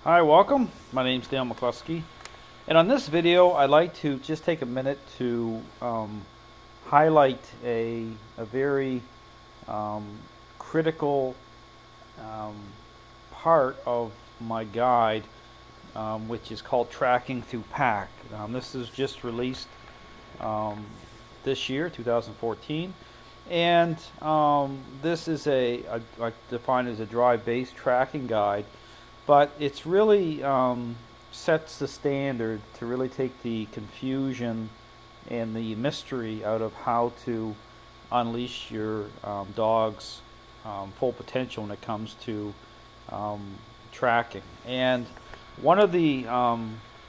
Hi, welcome. My name's Dale McCluskey, and on this video, I'd like to just take a minute to highlight a very critical um, part of my guide, which is called Tracking Through Pack. This is just released um, this year, 2014, and this is I define it as a drive-based tracking guide, but it's really sets the standard to really take the confusion and the mystery out of how to unleash your dog's full potential when it comes to um, tracking. And one of the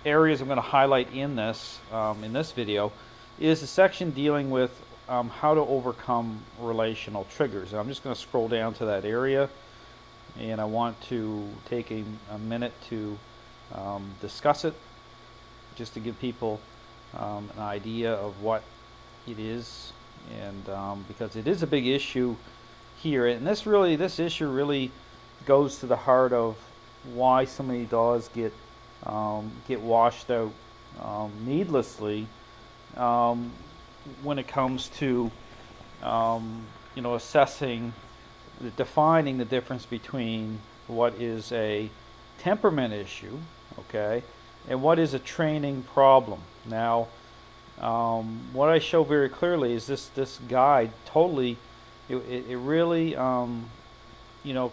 areas I'm going to highlight in this video is a section dealing with how to overcome relational triggers. And I'm just going to scroll down to that area, and I want to take a minute to discuss it, just to give people an idea of what it is, and because it is a big issue here, and this issue really goes to the heart of why so many dogs get washed out needlessly um, when it comes to assessing, defining the difference between what is a temperament issue, okay, and what is a training problem. Now, what I show very clearly is this guide totally, it really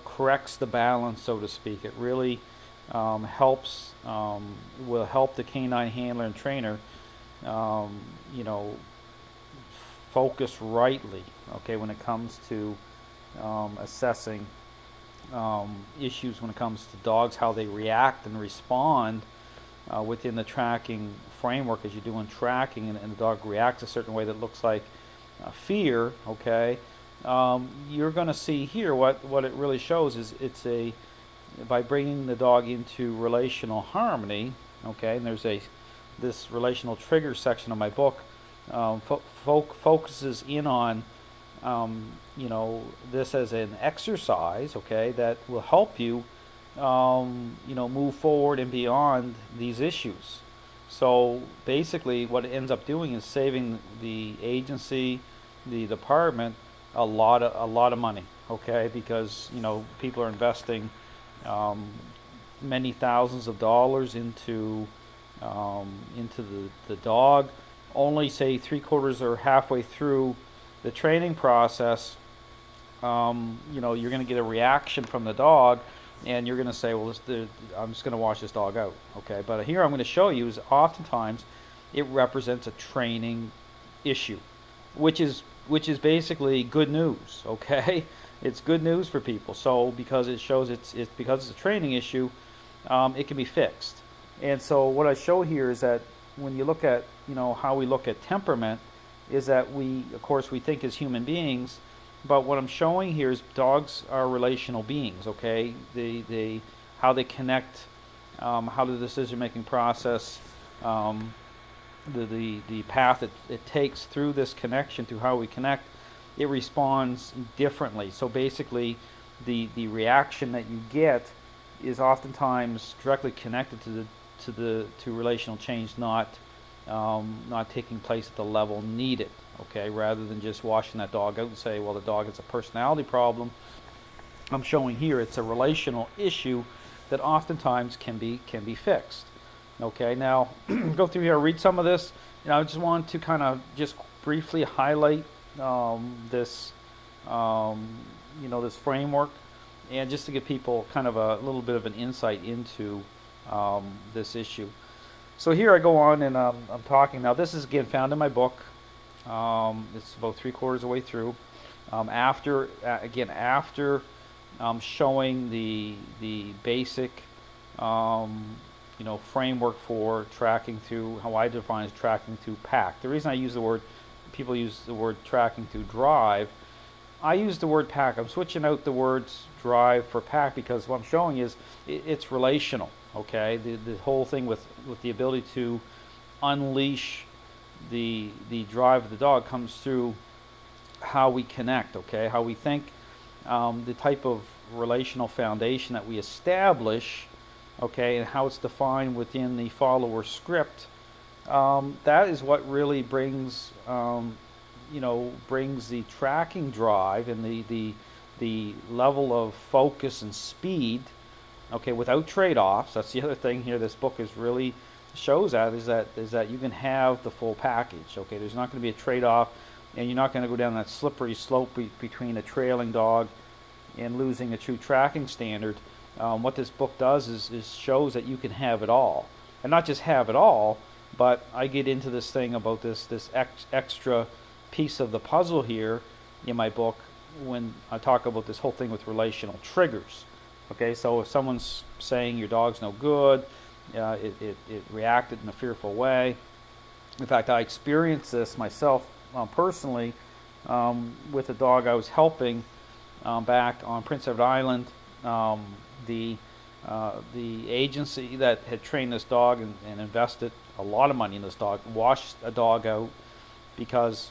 corrects the balance, so to speak. It really helps, will help the canine handler and trainer, um, you know, focus rightly, okay, when it comes to assessing issues when it comes to dogs, how they react and respond within the tracking framework as you're doing tracking, and the dog reacts a certain way that looks like fear, okay. You're going to see here what it really shows is by bringing the dog into relational harmony, okay, and there's this relational trigger section of my book focuses in on this as an exercise, okay, that will help you, move forward and beyond these issues. So basically, what it ends up doing is saving the agency, the department, a lot of money, okay, because people are investing many thousands of dollars into the dog. Only say 3/4 or halfway through the training process, you're going to get a reaction from the dog, and you're going to say, well, I'm just going to wash this dog out, okay? But here I'm going to show you is oftentimes it represents a training issue, which is basically good news, okay? It's good news for people. So because it shows it's because it's a training issue, it can be fixed. And so what I show here is that when you look at how we look at temperament, is that we, of course, we think as human beings, but what I'm showing here is dogs are relational beings, okay? They how they connect, how the decision-making process, the path it takes through this connection, through how we connect, it responds differently. So basically, the reaction that you get is oftentimes directly connected to relational change, not taking place at the level needed, okay, rather than just washing that dog out and say, well, the dog has a personality problem. I'm showing here it's a relational issue that oftentimes can be fixed. Okay, now go through here, read some of this. I just want to kind of just briefly highlight this this framework, and just to give people kind of a little bit of an insight into this issue. So here I go on, and I'm talking now. This is again found in my book. It's about 3/4 of the way through. After showing the basic framework for tracking through, how I define as tracking through pack. The reason I use people use the word tracking through drive. I use the word pack. I'm switching out the words drive for pack because what I'm showing is it's relational. Okay, the whole thing with the ability to unleash the drive of the dog comes through how we connect. Okay, how we think, the type of relational foundation that we establish okay, and how it's defined within the follower script, that is what really brings, brings the tracking drive and the level of focus and speed, okay, without trade-offs. That's the other thing here. This book is really shows that is that you can have the full package. Okay, there's not going to be a trade-off, and you're not going to go down that slippery slope between a trailing dog and losing a true tracking standard. What this book does is shows that you can have it all, and not just have it all, but I get into this thing about this extra piece of the puzzle here in my book when I talk about this whole thing with relational triggers. Okay, so if someone's saying your dog's no good, it reacted in a fearful way. In fact, I experienced this myself personally with a dog I was helping back on Prince Edward Island. The agency that had trained this dog and invested a lot of money in this dog washed a dog out because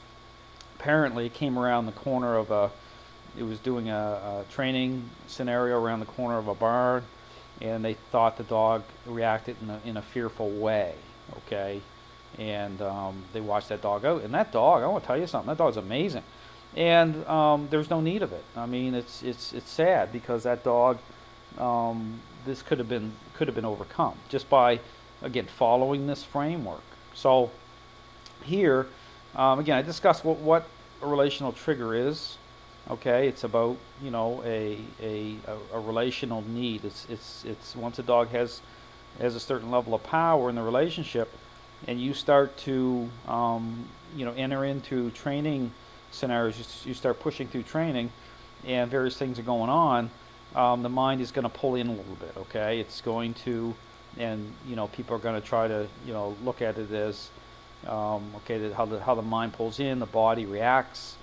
apparently it came around the corner of it was doing a training scenario around the corner of a barn, and they thought the dog reacted in a fearful way, okay? And they watched that dog out, and that dog, I want to tell you something, that dog's amazing. And there's no need of it. I mean, it's sad because that dog, this could have been overcome just by, again, following this framework. So here, again, I discussed what a relational trigger is. Okay, it's about a relational need. It's once a dog has a certain level of power in the relationship, and you start to enter into training scenarios. You start pushing through training, and various things are going on. The mind is going to pull in a little bit. Okay, it's going to, and people are going to try to look at it as okay, how the mind pulls in, the body reacts.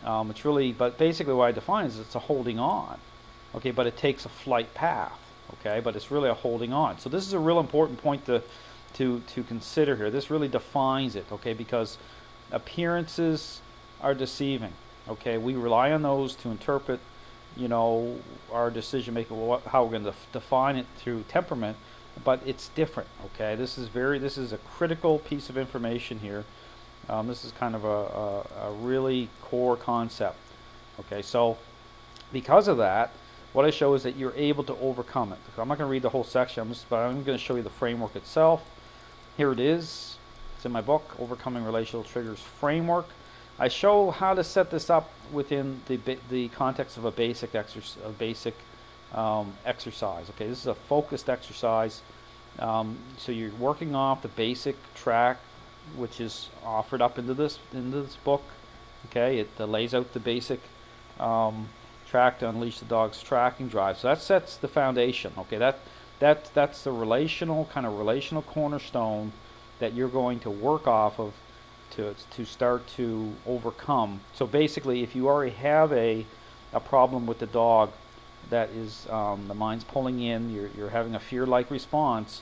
It's really, but basically what I define is it's a holding on, okay, but it takes a flight path, okay, but it's really a holding on. So this is a real important point to consider here. This really defines it, okay, because appearances are deceiving, okay. We rely on those to interpret, our decision making, how we're going to define it through temperament, but it's different, okay. This is a critical piece of information here. This is kind of a really core concept. Okay, so because of that, what I show is that you're able to overcome it. I'm not going to read the whole section, but I'm going to show you the framework itself. Here it is. It's in my book, Overcoming Relational Triggers Framework. I show how to set this up within the context of a basic exercise. Okay, this is a focused exercise. So you're working off the basic track, which is offered up into this book. Okay, it lays out the basic track to unleash the dog's tracking drive. So that sets the foundation. Okay, that's the relational cornerstone that you're going to work off of to start to overcome. So basically, if you already have a problem with the dog that is the mind's pulling in, you're having a fear-like response,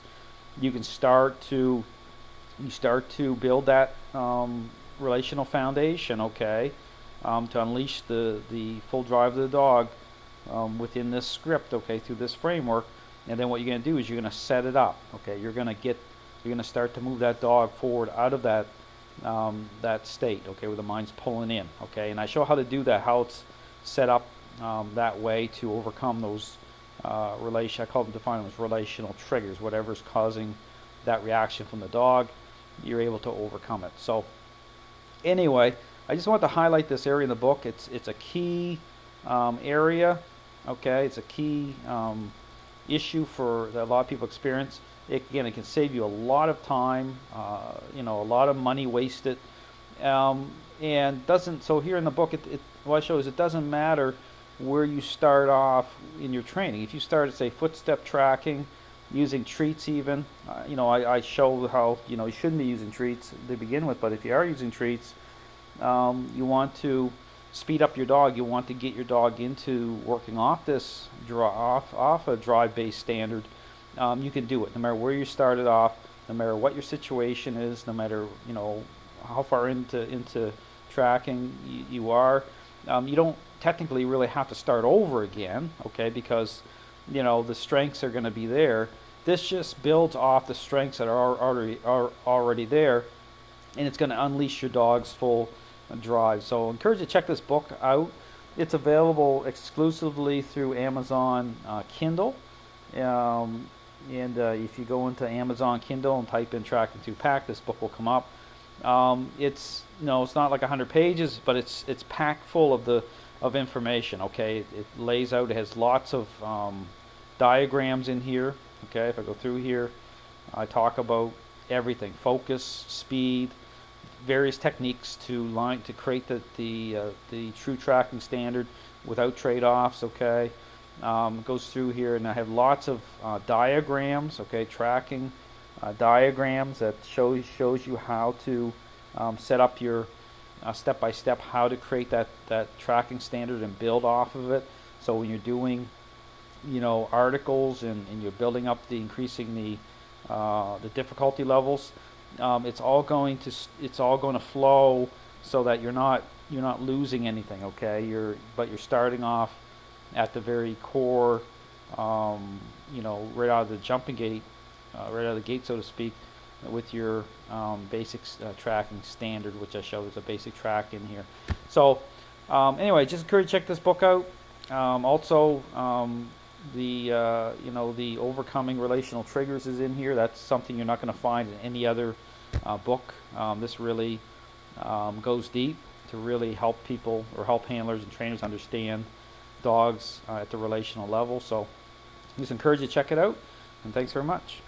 you can start to build that relational foundation, okay, to unleash the full drive of the dog within this script, okay, through this framework. And then what you're going to do is you're going to set it up, okay. You're going to start to move that dog forward out of that state, okay, where the mind's pulling in, okay. And I show how to do that, how it's set up that way to overcome those I call them, define them as relational triggers. Whatever's causing that reaction from the dog, you're able to overcome it. So anyway, I just want to highlight this area in the book. It's a key area, okay. It's a key issue that a lot of people experience. It can save you a lot of time, a lot of money wasted, and doesn't. So here in the book, what I show is it doesn't matter where you start off in your training. If you start at, say, footstep tracking, using treats even, I show how you shouldn't be using treats to begin with, but if you are using treats, you want to speed up your dog. You want to get your dog into working off this off a drive-based standard. You can do it no matter where you started off, no matter what your situation is, no matter how far into tracking you are. You don't technically really have to start over again, okay, because the strengths are going to be there. This just builds off the strengths that are already there, and it's going to unleash your dog's full drive. So I encourage you to check this book out. It's available exclusively through Amazon Kindle. Um, and if you go into Amazon Kindle and type in Tracking Through Pack, this book will come up. It's it's not like 100 pages, but it's packed full of information. Okay, it lays out. It has lots of diagrams in here. Okay, if I go through here, I talk about everything: focus, speed, various techniques to create the true tracking standard without trade-offs. Okay, goes through here, and I have lots of diagrams. Okay, tracking diagrams that shows you how to set up your step by step how to create that tracking standard and build off of it. So when you're doing articles and you're building up increasing the difficulty levels, it's all going to flow so that you're not losing anything. Okay, but you're starting off at the very core, right out of the jumping gate, right out of the gate, so to speak, with your basic tracking standard, which I showed as a basic track in here. So anyway, just encourage you to check this book out. Also, the overcoming relational triggers is in here. That's something you're not going to find in any other book. This really goes deep to really help people or help handlers and trainers understand dogs at the relational level. So just encourage you to check it out, and thanks very much.